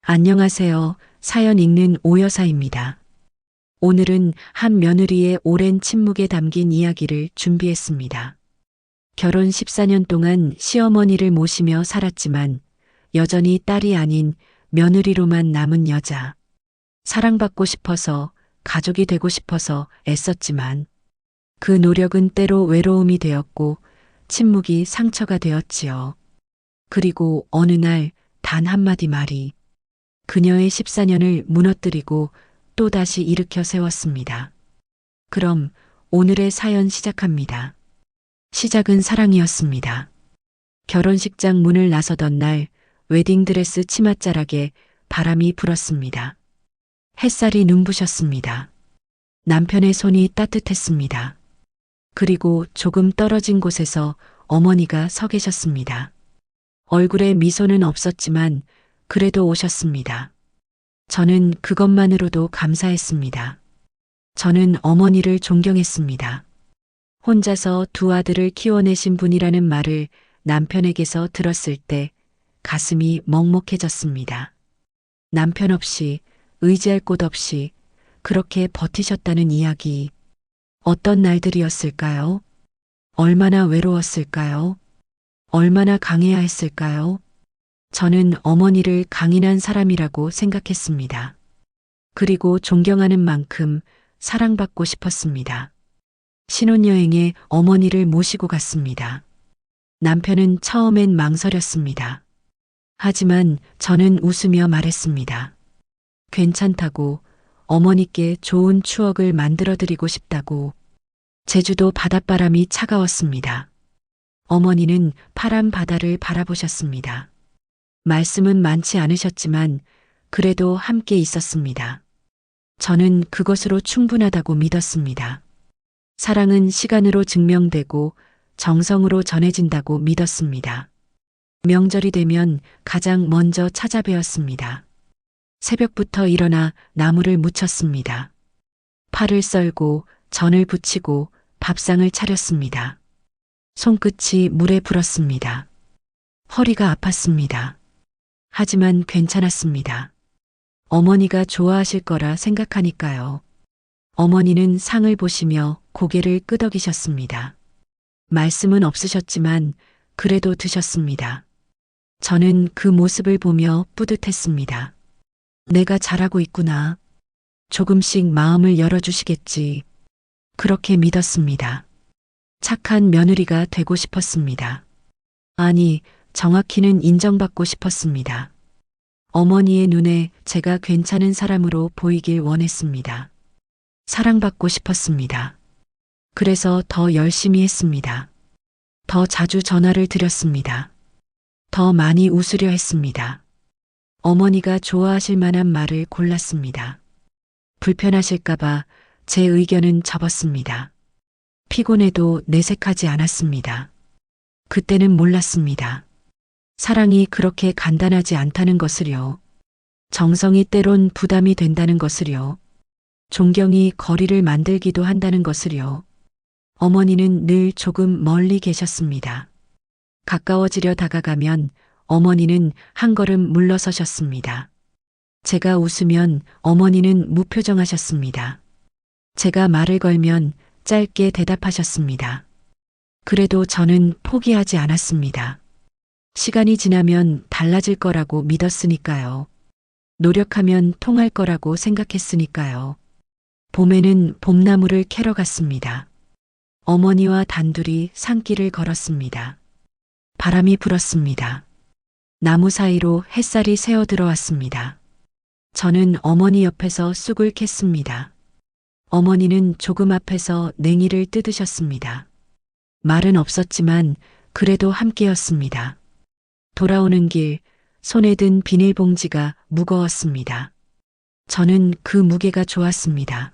안녕하세요. 사연 읽는 오여사입니다. 오늘은 한 며느리의 오랜 침묵에 담긴 이야기를 준비했습니다. 결혼 14년 동안 시어머니를 모시며 살았지만 여전히 딸이 아닌 며느리로만 남은 여자. 사랑받고 싶어서, 가족이 되고 싶어서 애썼지만 그 노력은 때로 외로움이 되었고 침묵이 상처가 되었지요. 그리고 어느 날 단 한마디 말이 그녀의 14년을 무너뜨리고 또다시 일으켜 세웠습니다. 그럼 오늘의 사연 시작합니다. 시작은 사랑이었습니다. 결혼식장 문을 나서던 날 웨딩드레스 치맛자락에 바람이 불었습니다. 햇살이 눈부셨습니다. 남편의 손이 따뜻했습니다. 그리고 조금 떨어진 곳에서 어머니가 서 계셨습니다. 얼굴에 미소는 없었지만 그래도 오셨습니다. 저는 그것만으로도 감사했습니다. 저는 어머니를 존경했습니다. 혼자서 두 아들을 키워내신 분이라는 말을 남편에게서 들었을 때 가슴이 먹먹해졌습니다. 남편 없이, 의지할 곳 없이 그렇게 버티셨다는 이야기. 어떤 날들이었을까요? 얼마나 외로웠을까요? 얼마나 강해야 했을까요? 저는 어머니를 강인한 사람이라고 생각했습니다. 그리고 존경하는 만큼 사랑받고 싶었습니다. 신혼여행에 어머니를 모시고 갔습니다. 남편은 처음엔 망설였습니다. 하지만 저는 웃으며 말했습니다. 괜찮다고, 어머니께 좋은 추억을 만들어드리고 싶다고. 제주도 바닷바람이 차가웠습니다. 어머니는 파란 바다를 바라보셨습니다. 말씀은 많지 않으셨지만 그래도 함께 있었습니다. 저는 그것으로 충분하다고 믿었습니다. 사랑은 시간으로 증명되고 정성으로 전해진다고 믿었습니다. 명절이 되면 가장 먼저 찾아뵈었습니다. 새벽부터 일어나 나무를 묻혔습니다. 팔을 썰고 전을 부치고 밥상을 차렸습니다. 손끝이 물에 불었습니다. 허리가 아팠습니다. 하지만 괜찮았습니다. 어머니가 좋아하실 거라 생각하니까요. 어머니는 상을 보시며 고개를 끄덕이셨습니다. 말씀은 없으셨지만 그래도 드셨습니다. 저는 그 모습을 보며 뿌듯했습니다. 내가 잘하고 있구나. 조금씩 마음을 열어주시겠지. 그렇게 믿었습니다. 착한 며느리가 되고 싶었습니다. 아니, 정확히는 인정받고 싶었습니다. 어머니의 눈에 제가 괜찮은 사람으로 보이길 원했습니다. 사랑받고 싶었습니다. 그래서 더 열심히 했습니다. 더 자주 전화를 드렸습니다. 더 많이 웃으려 했습니다. 어머니가 좋아하실 만한 말을 골랐습니다. 불편하실까봐 제 의견은 접었습니다. 피곤해도 내색하지 않았습니다. 그때는 몰랐습니다. 사랑이 그렇게 간단하지 않다는 것을요. 정성이 때론 부담이 된다는 것을요. 존경이 거리를 만들기도 한다는 것을요. 어머니는 늘 조금 멀리 계셨습니다. 가까워지려 다가가면 어머니는 한 걸음 물러서셨습니다. 제가 웃으면 어머니는 무표정하셨습니다. 제가 말을 걸면 짧게 대답하셨습니다. 그래도 저는 포기하지 않았습니다. 시간이 지나면 달라질 거라고 믿었으니까요. 노력하면 통할 거라고 생각했으니까요. 봄에는 봄나무를 캐러 갔습니다. 어머니와 단둘이 산길을 걸었습니다. 바람이 불었습니다. 나무 사이로 햇살이 새어 들어왔습니다. 저는 어머니 옆에서 쑥을 캤습니다. 어머니는 조금 앞에서 냉이를 뜯으셨습니다. 말은 없었지만 그래도 함께였습니다. 돌아오는 길 손에 든 비닐봉지가 무거웠습니다. 저는 그 무게가 좋았습니다.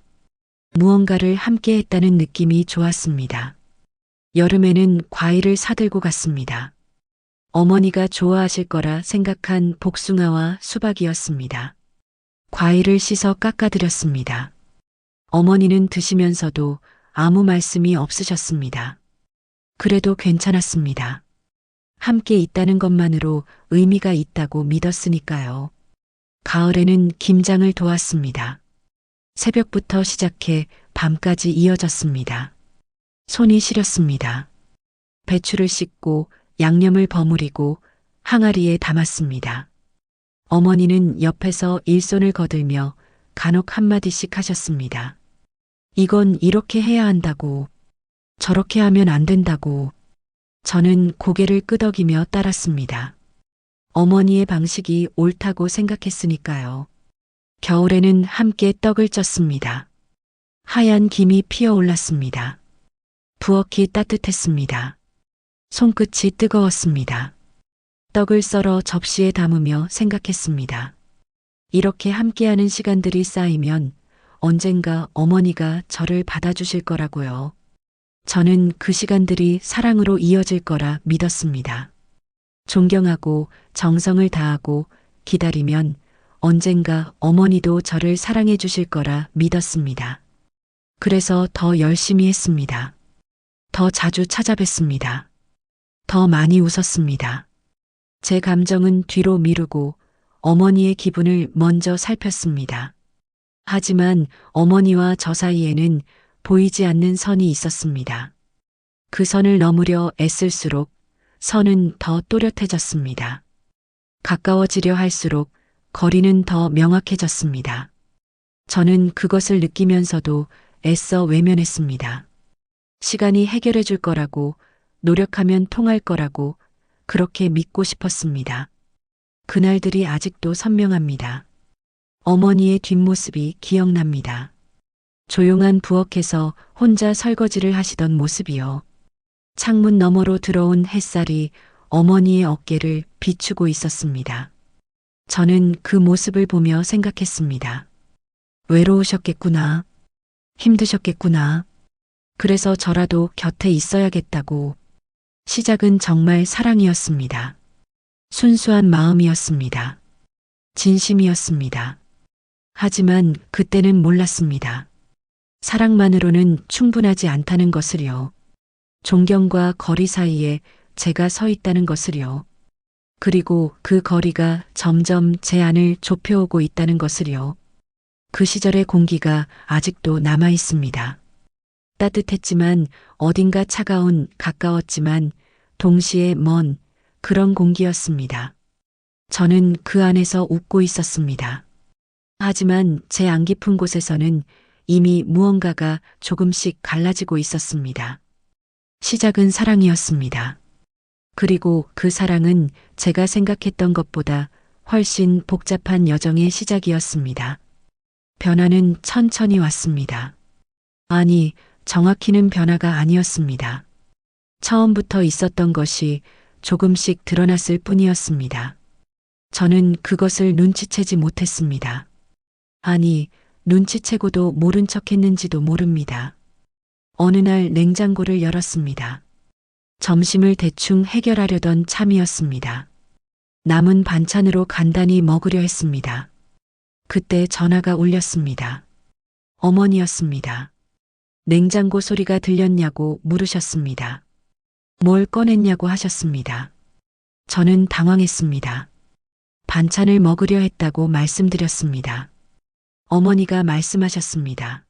무언가를 함께 했다는 느낌이 좋았습니다. 여름에는 과일을 사들고 갔습니다. 어머니가 좋아하실 거라 생각한 복숭아와 수박이었습니다. 과일을 씻어 깎아드렸습니다. 어머니는 드시면서도 아무 말씀이 없으셨습니다. 그래도 괜찮았습니다. 함께 있다는 것만으로 의미가 있다고 믿었으니까요. 가을에는 김장을 도왔습니다. 새벽부터 시작해 밤까지 이어졌습니다. 손이 시렸습니다. 배추를 씻고 양념을 버무리고 항아리에 담았습니다. 어머니는 옆에서 일손을 거들며 간혹 한마디씩 하셨습니다. 이건 이렇게 해야 한다고, 저렇게 하면 안 된다고. 저는 고개를 끄덕이며 따랐습니다. 어머니의 방식이 옳다고 생각했으니까요. 겨울에는 함께 떡을 쪘습니다. 하얀 김이 피어올랐습니다. 부엌이 따뜻했습니다. 손끝이 뜨거웠습니다. 떡을 썰어 접시에 담으며 생각했습니다. 이렇게 함께하는 시간들이 쌓이면 언젠가 어머니가 저를 받아주실 거라고요. 저는 그 시간들이 사랑으로 이어질 거라 믿었습니다. 존경하고 정성을 다하고 기다리면 언젠가 어머니도 저를 사랑해 주실 거라 믿었습니다. 그래서 더 열심히 했습니다. 더 자주 찾아뵀습니다. 더 많이 웃었습니다. 제 감정은 뒤로 미루고 어머니의 기분을 먼저 살폈습니다. 하지만 어머니와 저 사이에는 보이지 않는 선이 있었습니다. 그 선을 넘으려 애쓸수록 선은 더 또렷해졌습니다. 가까워지려 할수록 거리는 더 명확해졌습니다. 저는 그것을 느끼면서도 애써 외면했습니다. 시간이 해결해 줄 거라고, 노력하면 통할 거라고 그렇게 믿고 싶었습니다. 그날들이 아직도 선명합니다. 어머니의 뒷모습이 기억납니다. 조용한 부엌에서 혼자 설거지를 하시던 모습이요. 창문 너머로 들어온 햇살이 어머니의 어깨를 비추고 있었습니다. 저는 그 모습을 보며 생각했습니다. 외로우셨겠구나. 힘드셨겠구나. 그래서 저라도 곁에 있어야겠다고. 시작은 정말 사랑이었습니다. 순수한 마음이었습니다. 진심이었습니다. 하지만 그때는 몰랐습니다. 사랑만으로는 충분하지 않다는 것을요. 존경과 거리 사이에 제가 서 있다는 것을요. 그리고 그 거리가 점점 제 안을 좁혀오고 있다는 것을요. 그 시절의 공기가 아직도 남아 있습니다. 따뜻했지만 어딘가 차가운, 가까웠지만 동시에 먼 그런 공기였습니다. 저는 그 안에서 웃고 있었습니다. 하지만 제 안 깊은 곳에서는 이미 무언가가 조금씩 갈라지고 있었습니다. 시작은 사랑이었습니다. 그리고 그 사랑은 제가 생각했던 것보다 훨씬 복잡한 여정의 시작이었습니다. 변화는 천천히 왔습니다. 아니, 정확히는 변화가 아니었습니다. 처음부터 있었던 것이 조금씩 드러났을 뿐이었습니다. 저는 그것을 눈치채지 못했습니다. 아니, 눈치채고도 모른 척 했는지도 모릅니다. 어느 날 냉장고를 열었습니다. 점심을 대충 해결하려던 참이었습니다. 남은 반찬으로 간단히 먹으려 했습니다. 그때 전화가 울렸습니다. 어머니였습니다. 냉장고 소리가 들렸냐고 물으셨습니다. 뭘 꺼냈냐고 하셨습니다. 저는 당황했습니다. 반찬을 먹으려 했다고 말씀드렸습니다. 어머니가 말씀하셨습니다.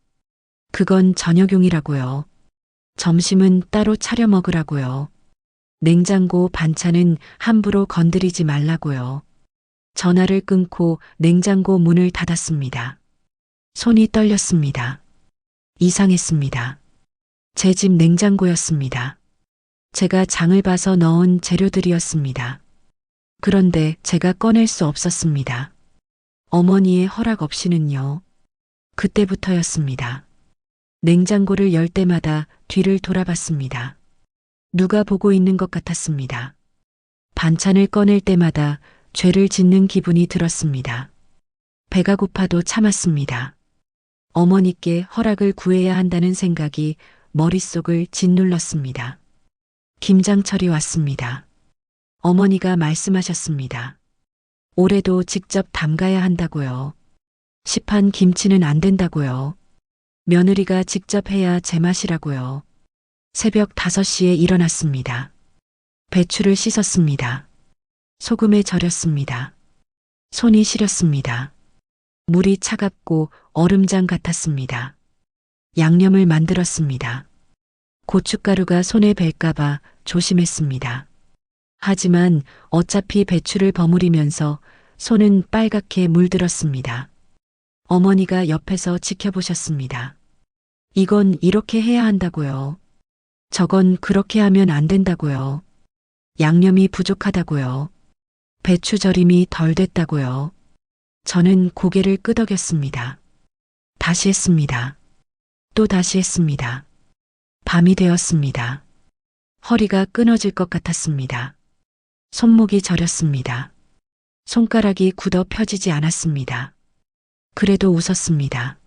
그건 저녁용이라고요. 점심은 따로 차려 먹으라고요. 냉장고 반찬은 함부로 건드리지 말라고요. 전화를 끊고 냉장고 문을 닫았습니다. 손이 떨렸습니다. 이상했습니다. 제 집 냉장고였습니다. 제가 장을 봐서 넣은 재료들이었습니다. 그런데 제가 꺼낼 수 없었습니다. 어머니의 허락 없이는요. 그때부터였습니다. 냉장고를 열 때마다 뒤를 돌아봤습니다. 누가 보고 있는 것 같았습니다. 반찬을 꺼낼 때마다 죄를 짓는 기분이 들었습니다. 배가 고파도 참았습니다. 어머니께 허락을 구해야 한다는 생각이 머릿속을 짓눌렀습니다. 김장철이 왔습니다. 어머니가 말씀하셨습니다. 올해도 직접 담가야 한다고요. 시판 김치는 안 된다고요. 며느리가 직접 해야 제맛이라고요. 새벽 5시에 일어났습니다. 배추를 씻었습니다. 소금에 절였습니다. 손이 시렸습니다. 물이 차갑고 얼음장 같았습니다. 양념을 만들었습니다. 고춧가루가 손에 뵐까봐 조심했습니다. 하지만 어차피 배추를 버무리면서 손은 빨갛게 물들었습니다. 어머니가 옆에서 지켜보셨습니다. 이건 이렇게 해야 한다고요. 저건 그렇게 하면 안 된다고요. 양념이 부족하다고요. 배추 절임이 덜 됐다고요. 저는 고개를 끄덕였습니다. 다시 했습니다. 또 다시 했습니다. 밤이 되었습니다. 허리가 끊어질 것 같았습니다. 손목이 저렸습니다. 손가락이 굳어 펴지지 않았습니다. 그래도 웃었습니다.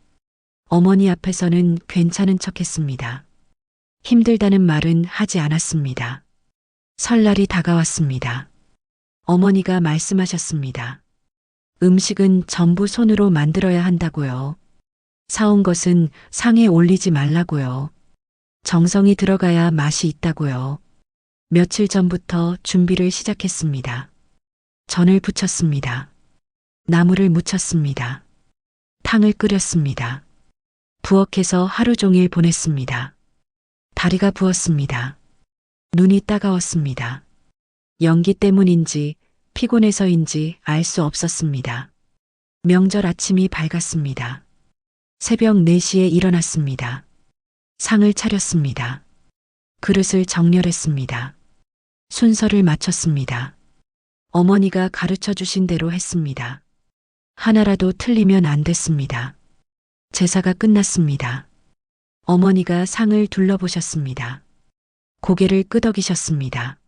어머니 앞에서는 괜찮은 척 했습니다. 힘들다는 말은 하지 않았습니다. 설날이 다가왔습니다. 어머니가 말씀하셨습니다. 음식은 전부 손으로 만들어야 한다고요. 사온 것은 상에 올리지 말라고요. 정성이 들어가야 맛이 있다고요. 며칠 전부터 준비를 시작했습니다. 전을 부쳤습니다. 나물을 무쳤습니다. 탕을 끓였습니다. 부엌에서 하루 종일 보냈습니다. 다리가 부었습니다. 눈이 따가웠습니다. 연기 때문인지 피곤해서인지 알 수 없었습니다. 명절 아침이 밝았습니다. 새벽 4시에 일어났습니다. 상을 차렸습니다. 그릇을 정렬했습니다. 순서를 맞췄습니다. 어머니가 가르쳐 주신 대로 했습니다. 하나라도 틀리면 안 됐습니다. 제사가 끝났습니다. 어머니가 상을 둘러보셨습니다. 고개를 끄덕이셨습니다.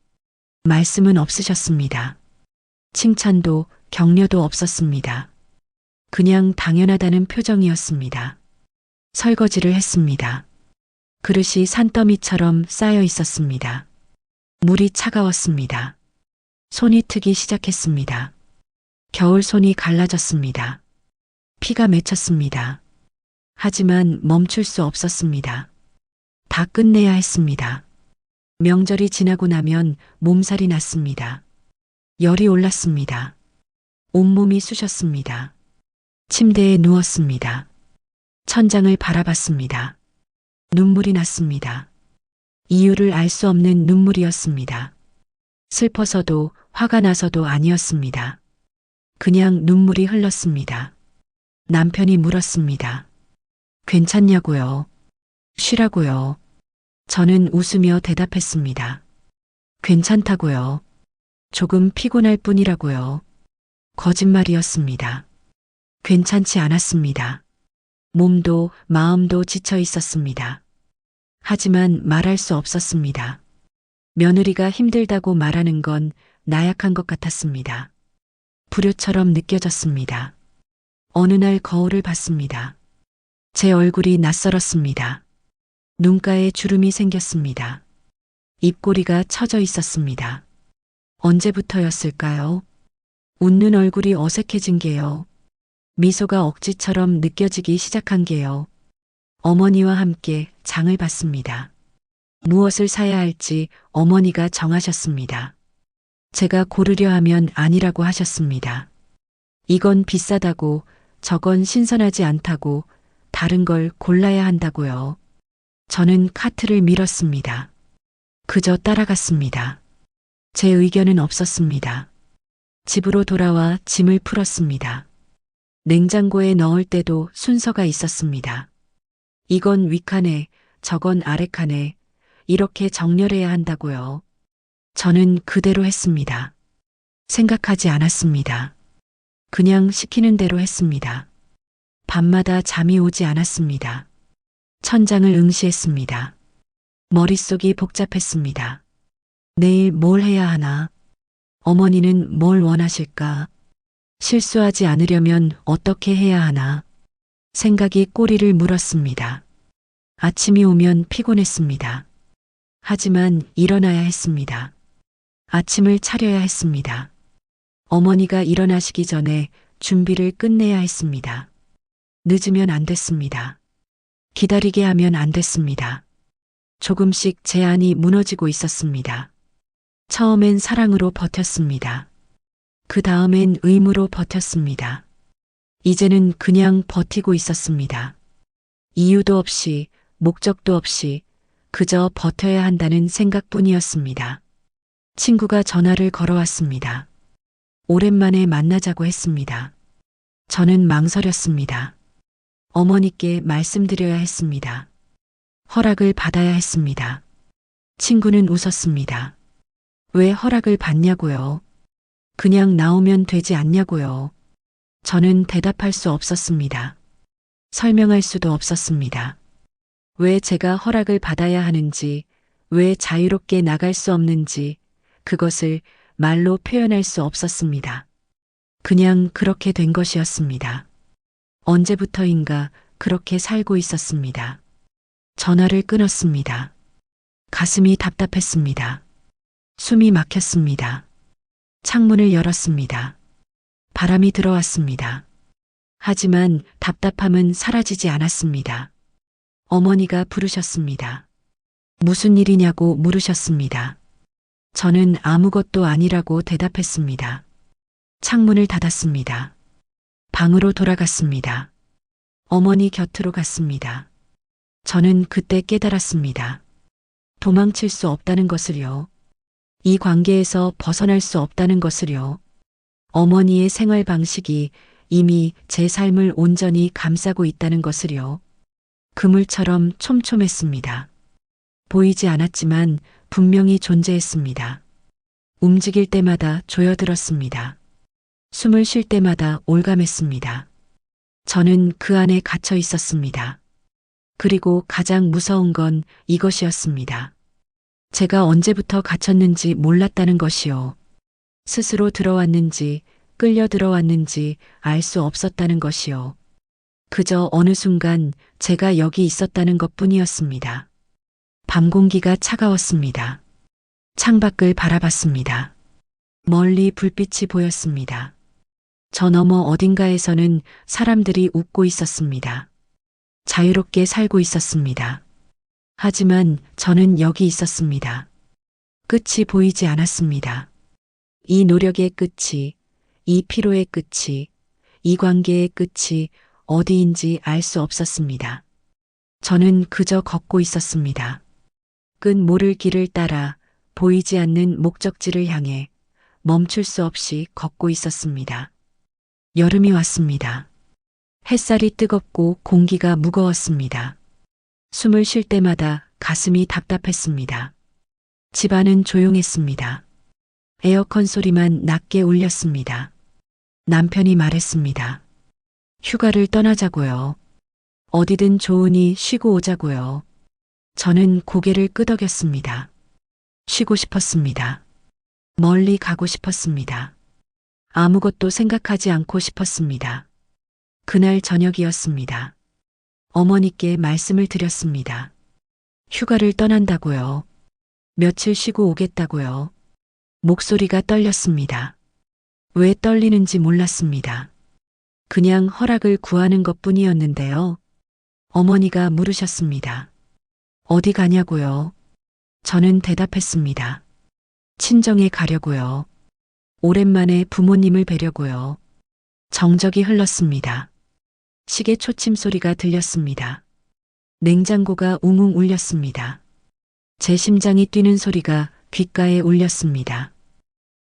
말씀은 없으셨습니다. 칭찬도 격려도 없었습니다. 그냥 당연하다는 표정이었습니다. 설거지를 했습니다. 그릇이 산더미처럼 쌓여 있었습니다. 물이 차가웠습니다. 손이 트기 시작했습니다. 겨울 손이 갈라졌습니다. 피가 맺혔습니다. 하지만 멈출 수 없었습니다. 다 끝내야 했습니다. 명절이 지나고 나면 몸살이 났습니다. 열이 올랐습니다. 온몸이 쑤셨습니다. 침대에 누웠습니다. 천장을 바라봤습니다. 눈물이 났습니다. 이유를 알 수 없는 눈물이었습니다. 슬퍼서도 화가 나서도 아니었습니다. 그냥 눈물이 흘렀습니다. 남편이 물었습니다. 괜찮냐고요? 쉬라고요. 저는 웃으며 대답했습니다. 괜찮다고요. 조금 피곤할 뿐이라고요. 거짓말이었습니다. 괜찮지 않았습니다. 몸도 마음도 지쳐 있었습니다. 하지만 말할 수 없었습니다. 며느리가 힘들다고 말하는 건 나약한 것 같았습니다. 불효처럼 느껴졌습니다. 어느 날 거울을 봤습니다. 제 얼굴이 낯설었습니다. 눈가에 주름이 생겼습니다. 입꼬리가 처져 있었습니다. 언제부터였을까요? 웃는 얼굴이 어색해진 게요. 미소가 억지처럼 느껴지기 시작한 게요. 어머니와 함께 장을 봤습니다. 무엇을 사야 할지 어머니가 정하셨습니다. 제가 고르려 하면 아니라고 하셨습니다. 이건 비싸다고, 저건 신선하지 않다고, 다른 걸 골라야 한다고요. 저는 카트를 밀었습니다. 그저 따라갔습니다. 제 의견은 없었습니다. 집으로 돌아와 짐을 풀었습니다. 냉장고에 넣을 때도 순서가 있었습니다. 이건 윗칸에, 저건 아랫칸에, 이렇게 정렬해야 한다고요. 저는 그대로 했습니다. 생각하지 않았습니다. 그냥 시키는 대로 했습니다. 밤마다 잠이 오지 않았습니다. 천장을 응시했습니다. 머릿속이 복잡했습니다. 내일 뭘 해야 하나? 어머니는 뭘 원하실까? 실수하지 않으려면 어떻게 해야 하나? 생각이 꼬리를 물었습니다. 아침이 오면 피곤했습니다. 하지만 일어나야 했습니다. 아침을 차려야 했습니다. 어머니가 일어나시기 전에 준비를 끝내야 했습니다. 늦으면 안 됐습니다. 기다리게 하면 안 됐습니다. 조금씩 제 안이 무너지고 있었습니다. 처음엔 사랑으로 버텼습니다. 그 다음엔 의무로 버텼습니다. 이제는 그냥 버티고 있었습니다. 이유도 없이, 목적도 없이 그저 버텨야 한다는 생각뿐이었습니다. 친구가 전화를 걸어왔습니다. 오랜만에 만나자고 했습니다. 저는 망설였습니다. 어머니께 말씀드려야 했습니다. 허락을 받아야 했습니다. 친구는 웃었습니다. 왜 허락을 받냐고요? 그냥 나오면 되지 않냐고요? 저는 대답할 수 없었습니다. 설명할 수도 없었습니다. 왜 제가 허락을 받아야 하는지, 왜 자유롭게 나갈 수 없는지, 그것을 말로 표현할 수 없었습니다. 그냥 그렇게 된 것이었습니다. 언제부터인가 그렇게 살고 있었습니다. 전화를 끊었습니다. 가슴이 답답했습니다. 숨이 막혔습니다. 창문을 열었습니다. 바람이 들어왔습니다. 하지만 답답함은 사라지지 않았습니다. 어머니가 부르셨습니다. 무슨 일이냐고 물으셨습니다. 저는 아무것도 아니라고 대답했습니다. 창문을 닫았습니다. 방으로 돌아갔습니다. 어머니 곁으로 갔습니다. 저는 그때 깨달았습니다. 도망칠 수 없다는 것을요. 이 관계에서 벗어날 수 없다는 것을요. 어머니의 생활 방식이 이미 제 삶을 온전히 감싸고 있다는 것을요. 그물처럼 촘촘했습니다. 보이지 않았지만 분명히 존재했습니다. 움직일 때마다 조여들었습니다. 숨을 쉴 때마다 올감했습니다. 저는 그 안에 갇혀 있었습니다. 그리고 가장 무서운 건 이것이었습니다. 제가 언제부터 갇혔는지 몰랐다는 것이요. 스스로 들어왔는지 끌려 들어왔는지 알 수 없었다는 것이요. 그저 어느 순간 제가 여기 있었다는 것뿐이었습니다. 밤 공기가 차가웠습니다. 창밖을 바라봤습니다. 멀리 불빛이 보였습니다. 저 너머 어딘가에서는 사람들이 웃고 있었습니다. 자유롭게 살고 있었습니다. 하지만 저는 여기 있었습니다. 끝이 보이지 않았습니다. 이 노력의 끝이, 이 피로의 끝이, 이 관계의 끝이 어디인지 알 수 없었습니다. 저는 그저 걷고 있었습니다. 끝 모를 길을 따라 보이지 않는 목적지를 향해 멈출 수 없이 걷고 있었습니다. 여름이 왔습니다. 햇살이 뜨겁고 공기가 무거웠습니다. 숨을 쉴 때마다 가슴이 답답했습니다. 집안은 조용했습니다. 에어컨 소리만 낮게 울렸습니다. 남편이 말했습니다. 휴가를 떠나자고요. 어디든 좋으니 쉬고 오자고요. 저는 고개를 끄덕였습니다. 쉬고 싶었습니다. 멀리 가고 싶었습니다. 아무것도 생각하지 않고 싶었습니다. 그날 저녁이었습니다. 어머니께 말씀을 드렸습니다. 휴가를 떠난다고요. 며칠 쉬고 오겠다고요. 목소리가 떨렸습니다. 왜 떨리는지 몰랐습니다. 그냥 허락을 구하는 것뿐이었는데요. 어머니가 물으셨습니다. 어디 가냐고요? 저는 대답했습니다. 친정에 가려고요. 오랜만에 부모님을 뵈려고요. 정적이 흘렀습니다. 시계 초침 소리가 들렸습니다. 냉장고가 웅웅 울렸습니다. 제 심장이 뛰는 소리가 귓가에 울렸습니다.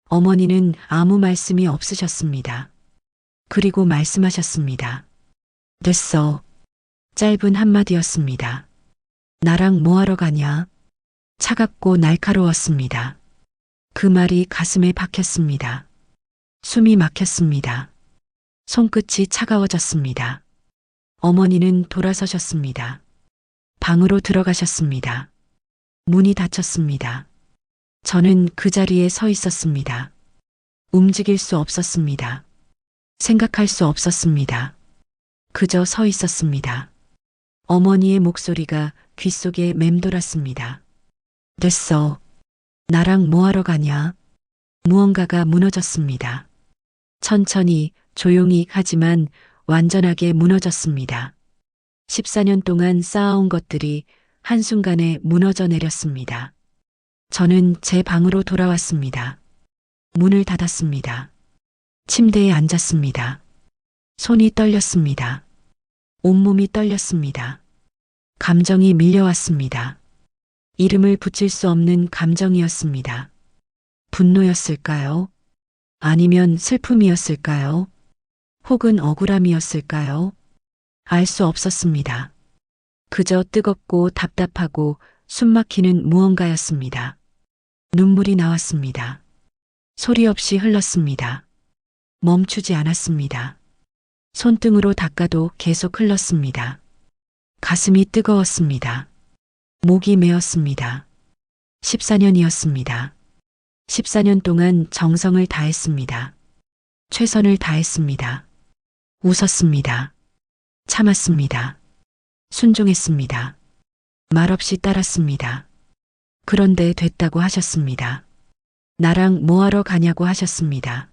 어머니는 아무 말씀이 없으셨습니다. 그리고 말씀하셨습니다. 됐어. 짧은 한마디였습니다. 나랑 뭐하러 가냐? 차갑고 날카로웠습니다. 그 말이 가슴에 박혔습니다. 숨이 막혔습니다. 손끝이 차가워졌습니다. 어머니는 돌아서셨습니다. 방으로 들어가셨습니다. 문이 닫혔습니다. 저는 그 자리에 서 있었습니다. 움직일 수 없었습니다. 생각할 수 없었습니다. 그저 서 있었습니다. 어머니의 목소리가 귓속에 맴돌았습니다. 됐어. 나랑 뭐하러 가냐? 무언가가 무너졌습니다. 천천히, 조용히 하지만 완전하게 무너졌습니다. 14년 동안 쌓아온 것들이 한순간에 무너져 내렸습니다. 저는 제 방으로 돌아왔습니다. 문을 닫았습니다. 침대에 앉았습니다. 손이 떨렸습니다. 온몸이 떨렸습니다. 감정이 밀려왔습니다. 이름을 붙일 수 없는 감정이었습니다. 분노였을까요? 아니면 슬픔이었을까요? 혹은 억울함이었을까요? 알 수 없었습니다. 그저 뜨겁고 답답하고 숨막히는 무언가였습니다. 눈물이 나왔습니다. 소리 없이 흘렀습니다. 멈추지 않았습니다. 손등으로 닦아도 계속 흘렀습니다. 가슴이 뜨거웠습니다. 목이 메었습니다. 14년이었습니다. 14년 동안 정성을 다했습니다. 최선을 다했습니다. 웃었습니다. 참았습니다. 순종했습니다. 말없이 따랐습니다. 그런데 됐다고 하셨습니다. 나랑 뭐하러 가냐고 하셨습니다.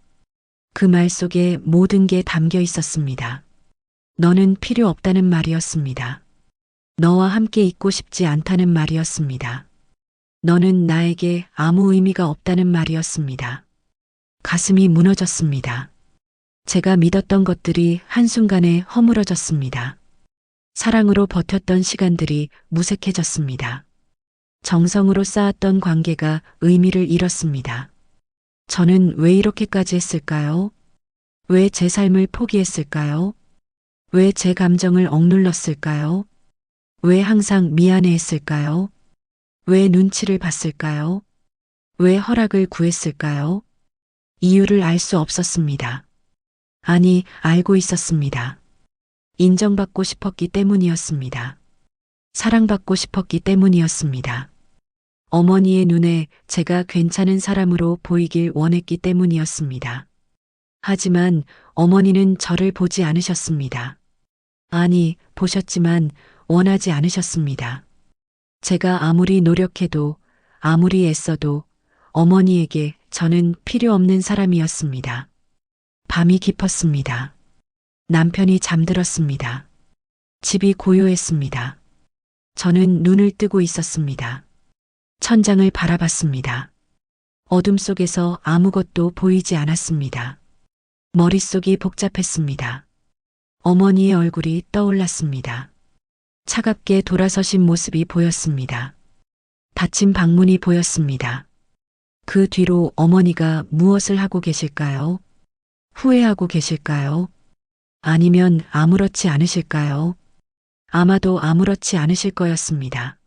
그 말 속에 모든 게 담겨 있었습니다. 너는 필요 없다는 말이었습니다. 너와 함께 있고 싶지 않다는 말이었습니다. 너는 나에게 아무 의미가 없다는 말이었습니다. 가슴이 무너졌습니다. 제가 믿었던 것들이 한순간에 허물어졌습니다. 사랑으로 버텼던 시간들이 무색해졌습니다. 정성으로 쌓았던 관계가 의미를 잃었습니다. 저는 왜 이렇게까지 했을까요? 왜 제 삶을 포기했을까요? 왜 제 감정을 억눌렀을까요? 왜 항상 미안해했을까요? 왜 눈치를 봤을까요? 왜 허락을 구했을까요? 이유를 알 수 없었습니다. 아니, 알고 있었습니다. 인정받고 싶었기 때문이었습니다. 사랑받고 싶었기 때문이었습니다. 어머니의 눈에 제가 괜찮은 사람으로 보이길 원했기 때문이었습니다. 하지만 어머니는 저를 보지 않으셨습니다. 아니, 보셨지만 원하지 않으셨습니다. 제가 아무리 노력해도, 아무리 애써도 어머니에게 저는 필요 없는 사람이었습니다. 밤이 깊었습니다. 남편이 잠들었습니다. 집이 고요했습니다. 저는 눈을 뜨고 있었습니다. 천장을 바라봤습니다. 어둠 속에서 아무것도 보이지 않았습니다. 머릿속이 복잡했습니다. 어머니의 얼굴이 떠올랐습니다. 차갑게 돌아서신 모습이 보였습니다. 닫힌 방문이 보였습니다. 그 뒤로 어머니가 무엇을 하고 계실까요? 후회하고 계실까요? 아니면 아무렇지 않으실까요? 아마도 아무렇지 않으실 거였습니다.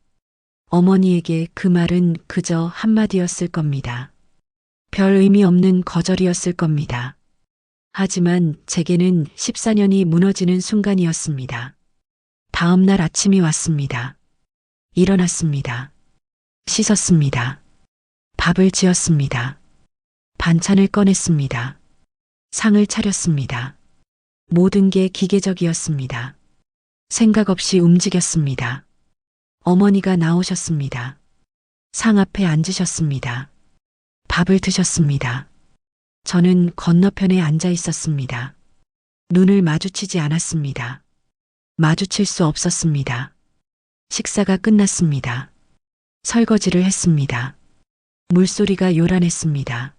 어머니에게 그 말은 그저 한마디였을 겁니다. 별 의미 없는 거절이었을 겁니다. 하지만 제게는 14년이 무너지는 순간이었습니다. 다음 날 아침이 왔습니다. 일어났습니다. 씻었습니다. 밥을 지었습니다. 반찬을 꺼냈습니다. 상을 차렸습니다. 모든 게 기계적이었습니다. 생각 없이 움직였습니다. 어머니가 나오셨습니다. 상 앞에 앉으셨습니다. 밥을 드셨습니다. 저는 건너편에 앉아 있었습니다. 눈을 마주치지 않았습니다. 마주칠 수 없었습니다. 식사가 끝났습니다. 설거지를 했습니다. 물소리가 요란했습니다.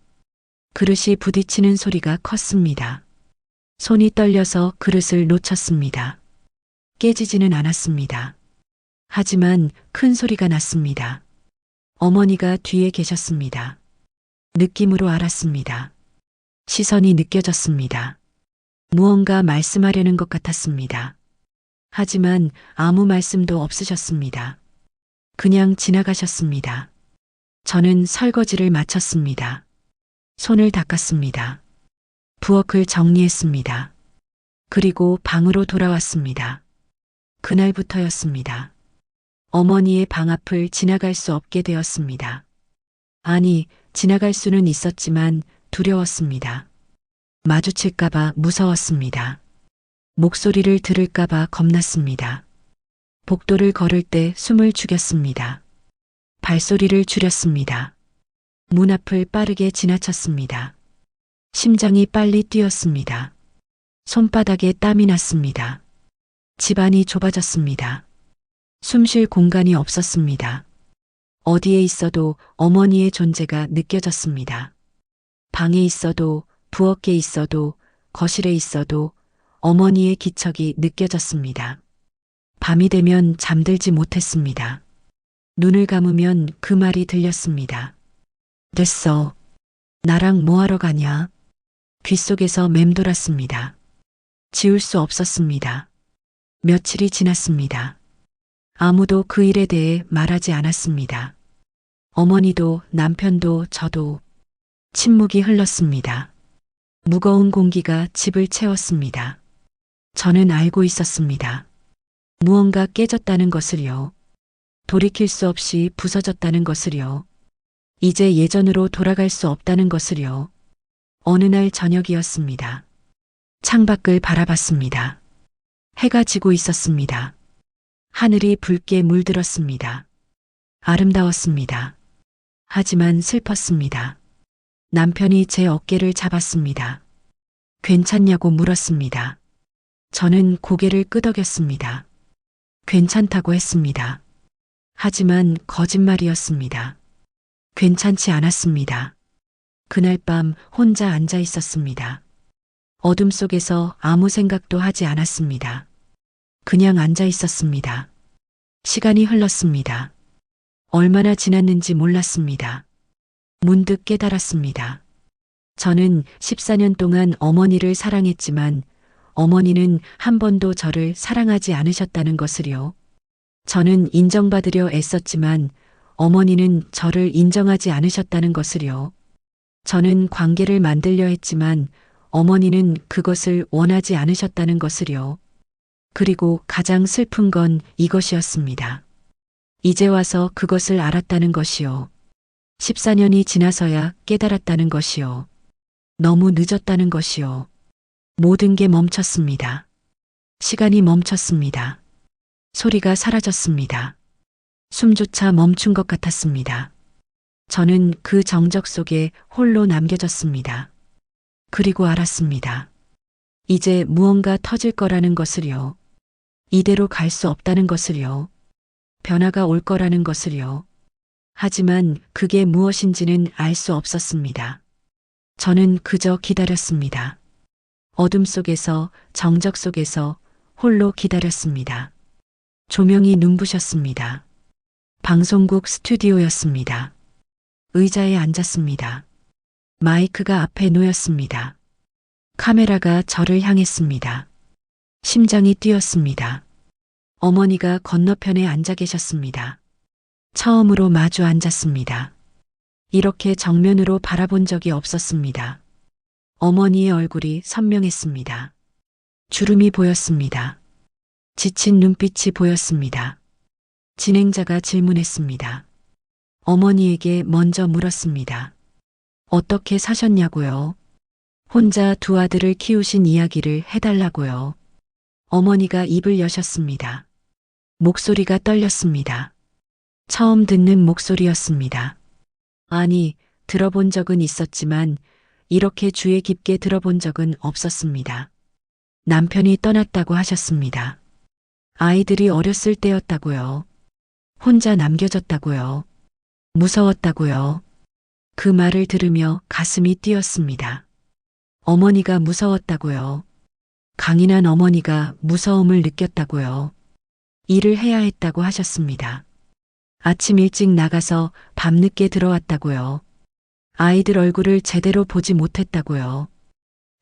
그릇이 부딪히는 소리가 컸습니다. 손이 떨려서 그릇을 놓쳤습니다. 깨지지는 않았습니다. 하지만 큰 소리가 났습니다. 어머니가 뒤에 계셨습니다. 느낌으로 알았습니다. 시선이 느껴졌습니다. 무언가 말씀하려는 것 같았습니다. 하지만 아무 말씀도 없으셨습니다. 그냥 지나가셨습니다. 저는 설거지를 마쳤습니다. 손을 닦았습니다. 부엌을 정리했습니다. 그리고 방으로 돌아왔습니다. 그날부터였습니다. 어머니의 방 앞을 지나갈 수 없게 되었습니다. 아니, 지나갈 수는 있었지만 두려웠습니다. 마주칠까봐 무서웠습니다. 목소리를 들을까봐 겁났습니다. 복도를 걸을 때 숨을 죽였습니다. 발소리를 줄였습니다. 문 앞을 빠르게 지나쳤습니다. 심장이 빨리 뛰었습니다. 손바닥에 땀이 났습니다. 집안이 좁아졌습니다. 숨 쉴 공간이 없었습니다. 어디에 있어도 어머니의 존재가 느껴졌습니다. 방에 있어도 부엌에 있어도 거실에 있어도 어머니의 기척이 느껴졌습니다. 밤이 되면 잠들지 못했습니다. 눈을 감으면 그 말이 들렸습니다. 됐어. 나랑 뭐하러 가냐? 귓속에서 맴돌았습니다. 지울 수 없었습니다. 며칠이 지났습니다. 아무도 그 일에 대해 말하지 않았습니다. 어머니도 남편도 저도 침묵이 흘렀습니다. 무거운 공기가 집을 채웠습니다. 저는 알고 있었습니다. 무언가 깨졌다는 것을요. 돌이킬 수 없이 부서졌다는 것을요. 이제 예전으로 돌아갈 수 없다는 것을요. 어느 날 저녁이었습니다. 창밖을 바라봤습니다. 해가 지고 있었습니다. 하늘이 붉게 물들었습니다. 아름다웠습니다. 하지만 슬펐습니다. 남편이 제 어깨를 잡았습니다. 괜찮냐고 물었습니다. 저는 고개를 끄덕였습니다. 괜찮다고 했습니다. 하지만 거짓말이었습니다. 괜찮지 않았습니다. 그날 밤 혼자 앉아 있었습니다. 어둠 속에서 아무 생각도 하지 않았습니다. 그냥 앉아 있었습니다. 시간이 흘렀습니다. 얼마나 지났는지 몰랐습니다. 문득 깨달았습니다. 저는 14년 동안 어머니를 사랑했지만 어머니는 한 번도 저를 사랑하지 않으셨다는 것을요. 저는 인정받으려 애썼지만 어머니는 저를 인정하지 않으셨다는 것을요. 저는 관계를 만들려 했지만 어머니는 그것을 원하지 않으셨다는 것을요. 그리고 가장 슬픈 건 이것이었습니다. 이제 와서 그것을 알았다는 것이요. 14년이 지나서야 깨달았다는 것이요. 너무 늦었다는 것이요. 모든 게 멈췄습니다. 시간이 멈췄습니다. 소리가 사라졌습니다. 숨조차 멈춘 것 같았습니다. 저는 그 정적 속에 홀로 남겨졌습니다. 그리고 알았습니다. 이제 무언가 터질 거라는 것을요. 이대로 갈 수 없다는 것을요. 변화가 올 거라는 것을요. 하지만 그게 무엇인지는 알 수 없었습니다. 저는 그저 기다렸습니다. 어둠 속에서, 정적 속에서 홀로 기다렸습니다. 조명이 눈부셨습니다. 방송국 스튜디오였습니다. 의자에 앉았습니다. 마이크가 앞에 놓였습니다. 카메라가 저를 향했습니다. 심장이 뛰었습니다. 어머니가 건너편에 앉아 계셨습니다. 처음으로 마주 앉았습니다. 이렇게 정면으로 바라본 적이 없었습니다. 어머니의 얼굴이 선명했습니다. 주름이 보였습니다. 지친 눈빛이 보였습니다. 진행자가 질문했습니다. 어머니에게 먼저 물었습니다. 어떻게 사셨냐고요? 혼자 두 아들을 키우신 이야기를 해달라고요. 어머니가 입을 여셨습니다. 목소리가 떨렸습니다. 처음 듣는 목소리였습니다. 아니, 들어본 적은 있었지만 이렇게 주의 깊게 들어본 적은 없었습니다. 남편이 떠났다고 하셨습니다. 아이들이 어렸을 때였다고요. 혼자 남겨졌다고요. 무서웠다고요. 그 말을 들으며 가슴이 뛰었습니다. 어머니가 무서웠다고요. 강인한 어머니가 무서움을 느꼈다고요. 일을 해야 했다고 하셨습니다. 아침 일찍 나가서 밤늦게 들어왔다고요. 아이들 얼굴을 제대로 보지 못했다고요.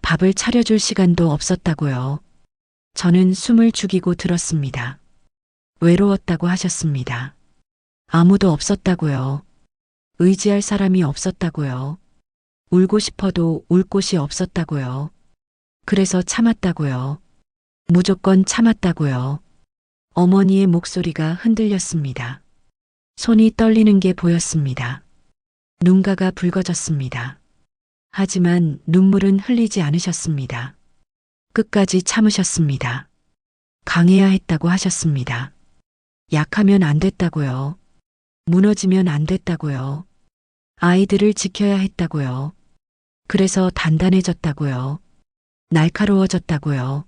밥을 차려줄 시간도 없었다고요. 저는 숨을 죽이고 들었습니다. 외로웠다고 하셨습니다. 아무도 없었다고요. 의지할 사람이 없었다고요. 울고 싶어도 울 곳이 없었다고요. 그래서 참았다고요. 무조건 참았다고요. 어머니의 목소리가 흔들렸습니다. 손이 떨리는 게 보였습니다. 눈가가 붉어졌습니다. 하지만 눈물은 흘리지 않으셨습니다. 끝까지 참으셨습니다. 강해야 했다고 하셨습니다. 약하면 안 됐다고요. 무너지면 안 됐다고요. 아이들을 지켜야 했다고요. 그래서 단단해졌다고요. 날카로워졌다고요.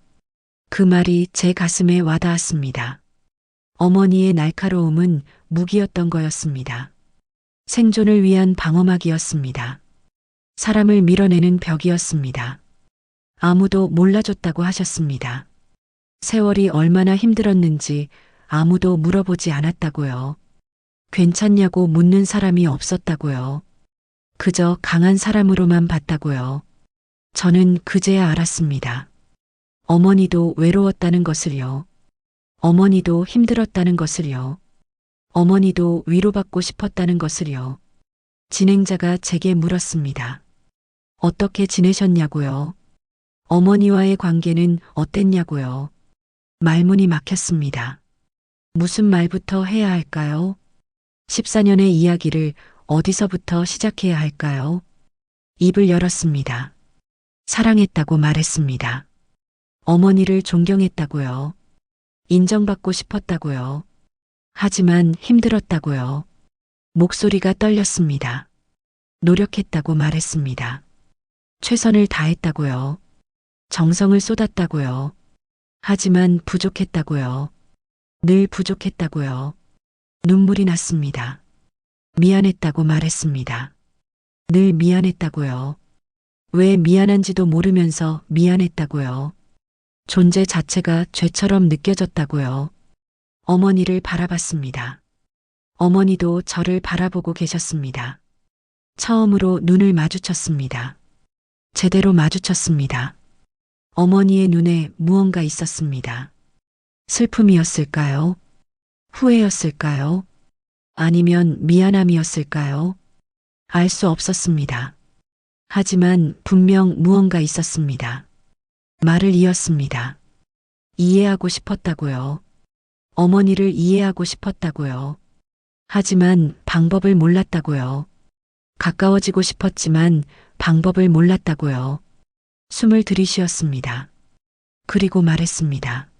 그 말이 제 가슴에 와닿았습니다. 어머니의 날카로움은 무기였던 거였습니다. 생존을 위한 방어막이었습니다. 사람을 밀어내는 벽이었습니다. 아무도 몰라줬다고 하셨습니다. 세월이 얼마나 힘들었는지 아무도 물어보지 않았다고요. 괜찮냐고 묻는 사람이 없었다고요. 그저 강한 사람으로만 봤다고요. 저는 그제야 알았습니다. 어머니도 외로웠다는 것을요. 어머니도 힘들었다는 것을요. 어머니도 위로받고 싶었다는 것을요. 진행자가 제게 물었습니다. 어떻게 지내셨냐고요? 어머니와의 관계는 어땠냐고요? 말문이 막혔습니다. 무슨 말부터 해야 할까요? 14년의 이야기를 어디서부터 시작해야 할까요? 입을 열었습니다. 사랑했다고 말했습니다. 어머니를 존경했다고요. 인정받고 싶었다고요. 하지만 힘들었다고요. 목소리가 떨렸습니다. 노력했다고 말했습니다. 최선을 다했다고요. 정성을 쏟았다고요. 하지만 부족했다고요. 늘 부족했다고요. 눈물이 났습니다. 미안했다고 말했습니다. 늘 미안했다고요. 왜 미안한지도 모르면서 미안했다고요. 존재 자체가 죄처럼 느껴졌다고요. 어머니를 바라봤습니다. 어머니도 저를 바라보고 계셨습니다. 처음으로 눈을 마주쳤습니다. 제대로 마주쳤습니다. 어머니의 눈에 무언가 있었습니다. 슬픔이었을까요? 후회였을까요? 아니면 미안함이었을까요? 알 수 없었습니다. 하지만 분명 무언가 있었습니다. 말을 이었습니다. 이해하고 싶었다고요. 어머니를 이해하고 싶었다고요. 하지만 방법을 몰랐다고요. 가까워지고 싶었지만 방법을 몰랐다고요. 숨을 들이쉬었습니다. 그리고 말했습니다.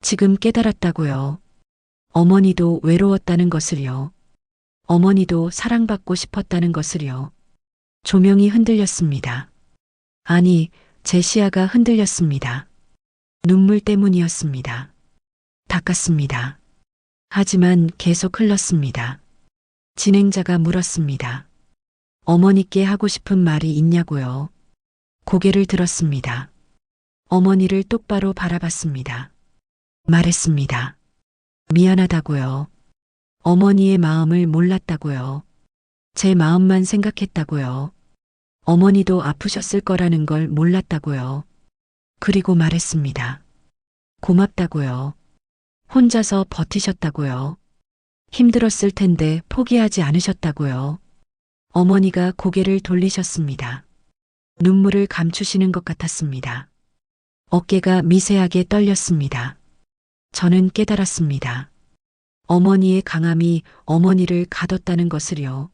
지금 깨달았다고요. 어머니도 외로웠다는 것을요. 어머니도 사랑받고 싶었다는 것을요. 조명이 흔들렸습니다. 아니, 제 시야가 흔들렸습니다. 눈물 때문이었습니다. 닦았습니다. 하지만 계속 흘렀습니다. 진행자가 물었습니다. 어머니께 하고 싶은 말이 있냐고요. 고개를 들었습니다. 어머니를 똑바로 바라봤습니다. 말했습니다. 미안하다고요. 어머니의 마음을 몰랐다고요. 제 마음만 생각했다고요. 어머니도 아프셨을 거라는 걸 몰랐다고요. 그리고 말했습니다. 고맙다고요. 혼자서 버티셨다고요. 힘들었을 텐데 포기하지 않으셨다고요. 어머니가 고개를 돌리셨습니다. 눈물을 감추시는 것 같았습니다. 어깨가 미세하게 떨렸습니다. 저는 깨달았습니다. 어머니의 강함이 어머니를 가뒀다는 것을요.